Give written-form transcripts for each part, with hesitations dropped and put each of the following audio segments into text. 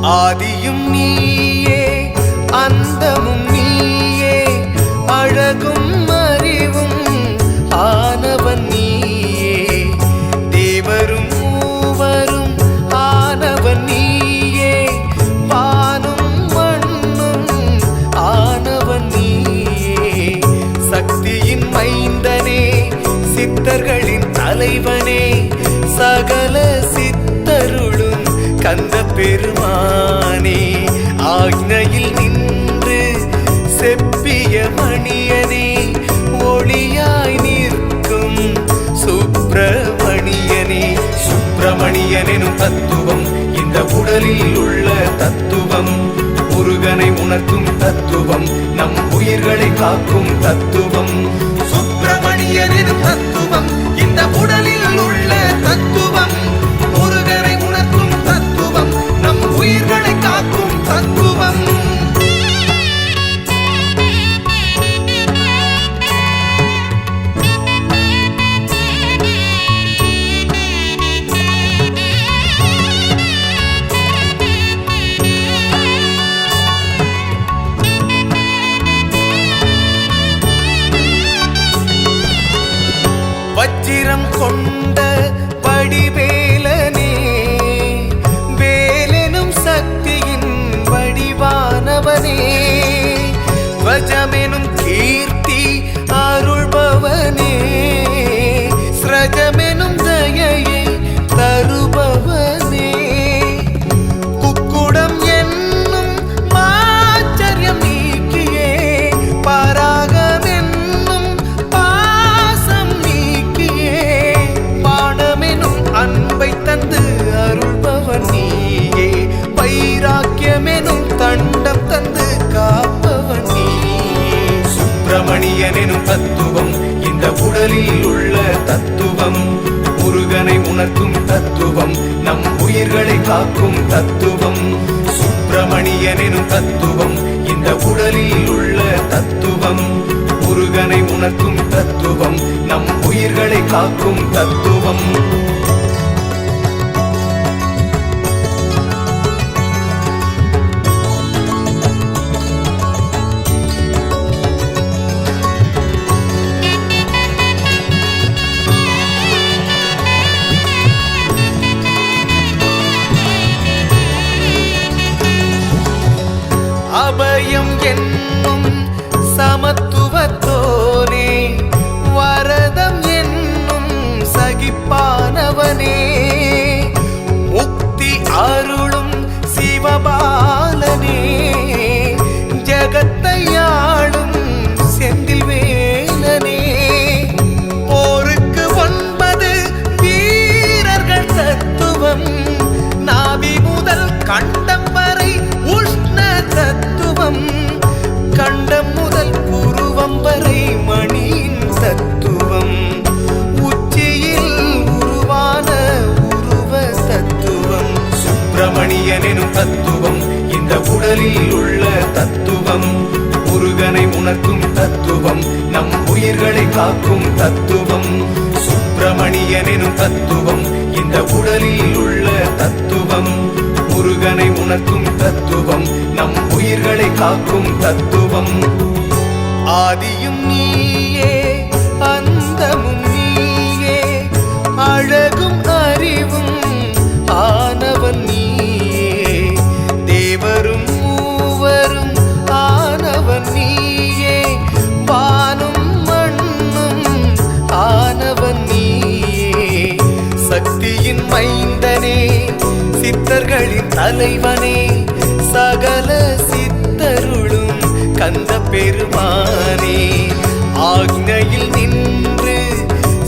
ஆதியும் நீயே அந்தமும் நீயே அழகும் அறிவும் ஆனவன் நீயே தேவரும் மூவரும் ஆனவன் நீயே வானும் மண்ணும் ஆனவன் நீயே சக்தியின் மைந்தனே சித்தர்களின் தலைவனே சகல சித்தருளும் கந்த பெருமானே ஆக்ஞையில் நின்று செப்பிய மணியனே ஒளியாய் நிற்கும் சுப்பிரமணியனே சுப்பிரமணியனும் தத்துவம் இந்த உடலில் உள்ள தத்துவம் முருகனை உணர்த்தும் தத்துவம் நம் உயிர்களை காக்கும் தத்துவம் சுப்பிரமணியனும் தத்துவம் இந்த உடலில் உள்ள தத்துவம் முருகனை உணர்த்தும் தத்துவம் நம் உயிர்களை காக்கும் தத்துவம் வஜ்ரம் கொண்ட வடிவேலனே வேலெனும் சக்தியின் வடிவானவனே வஜமெனும் கீர்த்தி அருள்பவனே ஸ்ரஜமெனும் தயையை தருபவனே குக்குடம் என்னும் மாச்சரியம் நீக்கியே பராகமென்னும் பாசம் நீக்கியே பாடமெனும் அன்பை தந்து அருள்பவன் நீயே வைராக்கியமெனும் தண்டம் தந்து காப்பவன் நீயே சுப்பிரமணியனும் தத்துவம் இந்த உடலில் உள்ள தத்துவம் முருகனை உணர்த்தும் தத்துவம் நம் உயிர்களை காக்கும் தத்துவம் சுப்பிரமணியனும் தத்துவம் இந்த உடலில் உள்ள தத்துவம் முருகனை உணர்த்தும் தத்துவம் நம் உயிர்களை காக்கும் தத்துவம் அபயம் என்னும் சமத்துவத்தோனே வரதம் என்னும் சகிப்பானவனே முக்தி அருளும் சிவபாலனே ஜகத்தையாளும் செந்தில் வேலனே போருக்கு 9 வீரர்கள் தத்துவம் நாவி முதல் கண்டம் வரை உஷ்ண தத்துவம் கண்டம் முதல் புருவம் வரை மணியின் தத்துவம் உச்சியில் உருவான உருவ தத்துவம் சுப்பிரமணியனும் தத்துவம் இந்த உடலில் உள்ள தத்துவம் முருகனை உணர்த்தும் தத்துவம் நம் உயிர்களை காக்கும் தத்துவம் சுப்பிரமணியனும் தத்துவம் இந்த உடலில் உள்ள தத்துவம் முருகனை உணர்த்தும் தத்துவம் நம் உயிர்களை காக்கும் தத்துவம் ஆதியும் நீயே அந்தமும் நீயே அழகும் அறிவும் ஆனவன் நீயே தேவரும் மூவரும் ஆனவன் நீயே வானும் மண்ணும் ஆனவன் நீயே சக்தியின் மைந்தனே சித்தர்களின் தலைவனே சகல சித்தருளும் கந்த பெருமானே ஆக்ஞையில் நின்று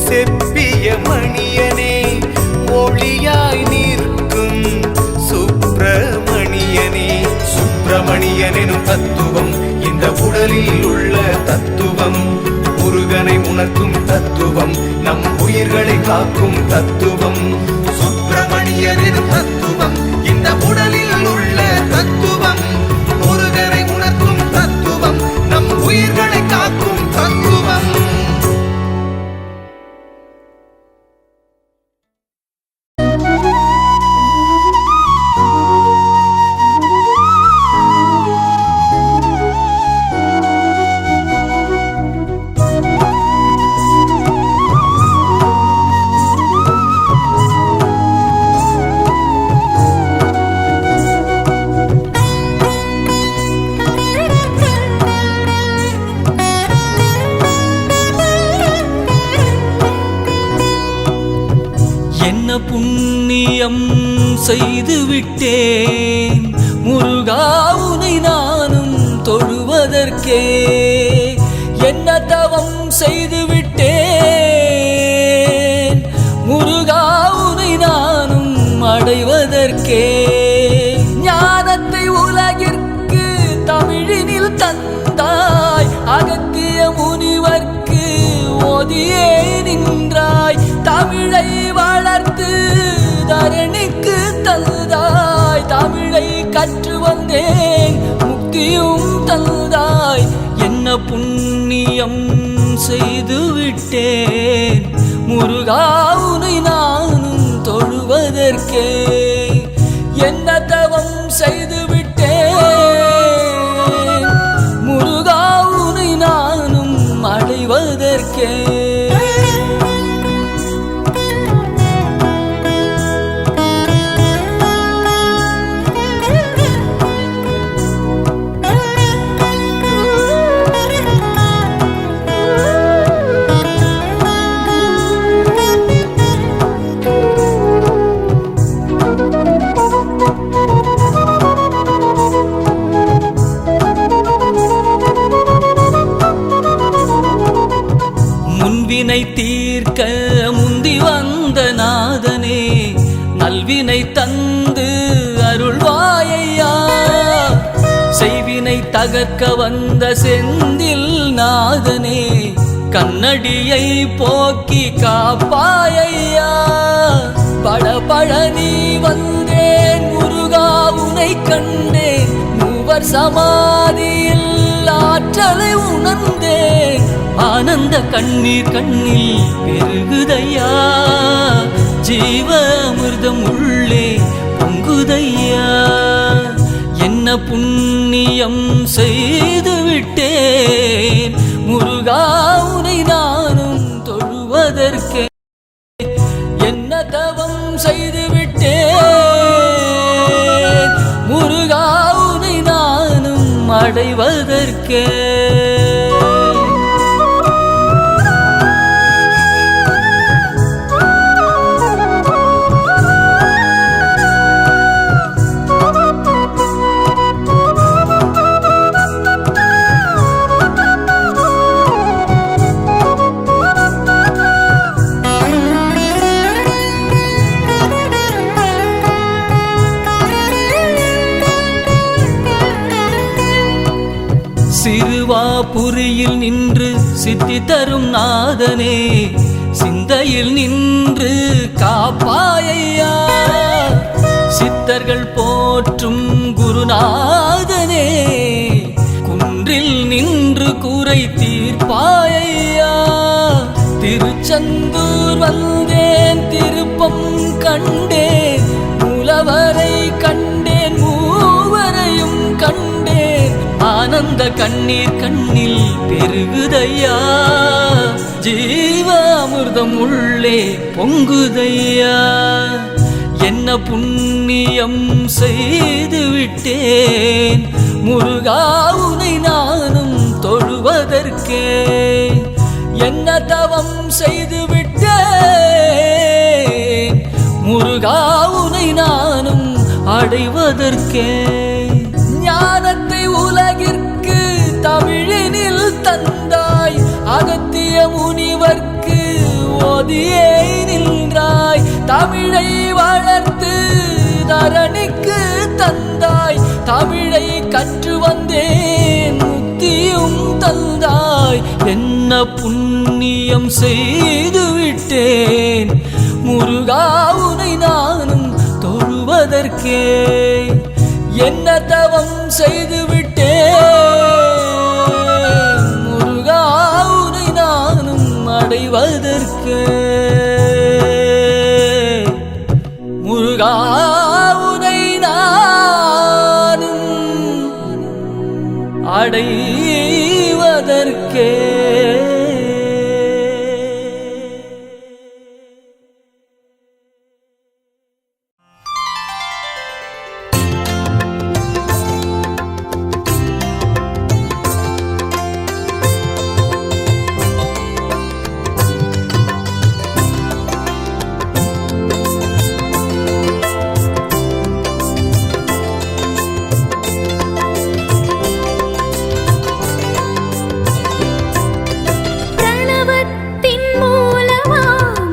செப்பிய மணியனே ஒளியாய் நிற்கும் சுப்பிரமணியனே சுப்பிரமணியனும் தத்துவம் இந்த உடலில் உள்ள தத்துவம் முருகனை உணர்த்தும் தத்துவம் நம் உயிர்களை காக்கும் தத்துவம் சுப்பிரமணியனும் தத்துவம் இந்த உடலில் உள்ள தத்துவம் முருகனை உணர்த்தும் தத்துவம் நம் உயிர்களை காக்கும் தத்துவம் என்ன புண்ணியம் செய்து விட்டேன் முருகா உனை நானும் தொழுவதற்கே. என்ன தவம் செய்து விட்டேன் முருகா உனை நானும் அடைவதற்கே. ஞானத்தை உலகிற்கு தமிழினில் தந்தாய், அகத்திய முனிவர்க்கு ஓதியே நின்றாய். தமிழை வளர்த்து தரணிக்கு தந்தாய், தமிழை கற்று வந்தேன் முக்தியும் தந்தாய். என்ன புண்ணியம் செய்து விட்டேன் முருகா உனை நானும் தொழுவதற்கே. என்ன தவம் செய்து விட்டேன் முருகா உனை நானும் அடைவதற்கே. முன்வினை தீர்க்க முந்தி வந்த நாதனே, நல்வினை தந்து அருள்வாயையா. செய்வினை தகர்க்க வந்த செந்தில் நாதனே, கண்ணடியை போக்கி காப்பாயையா. பழனி வந்தேன் முருகா உனை கண்டேன், மூவர் சமாதியில் ஆற்றலை உணர்ந்தேன். ஆனந்த கண்ணீர் கண்ணில் பெருகுதையா, ஜீவ அமிர்தம் உள்ளே பொங்குதையா. என்ன புண்ணியம் செய்து விட்டேன் முருகா உனை நானும் தொழுவதற்கே. என்ன தவம் செய்து விட்டேன் முருகா உனை நானும் அடைவதற்கே. சிறுவாபுரியில் நின்று சித்தி தரும் நாதனே, சிந்தையில் நின்று காப்பாயையா. சித்தர்கள் போற்றும் குருநாதனே, குன்றில் நின்று கூரை தீர்ப்பாயையா. திருச்செந்தூர் வந்தேன் திருப்பம் கண்டேன், மூலவரை கண்டேன் மூவரையும் கண்டேன். ஆனந்த கண்ணீர் கண்ணில் பெருகுதையா, ஜீவ அமிர்தம் உள்ளே பொங்குதையா. என்ன புண்ணியம் செய்து விட்டேன் முருகா உனை நானும் தொழுவதற்கே. என்ன தவம் செய்து விட்டேன் முருகா உனை நானும் அடைவதற்கே. ஞானத்தை உலகிற்கு தமிழினில் தந்தாய், அகத்திய முனிவர்க்கு ஓதியே நின்றாய். தமிழை வளர்த்து தரணிக்கு தந்தாய், தமிழை கற்று வந்தேன் முக்தியும் தந்தாய். என்ன புண்ணியம் செய்து விட்டேன் முருகா உனை நானும் தொழுவதற்கே. என்ன தவம் செய்து விட்டேன் முருகா உனை நானும் அடைவதற்கே.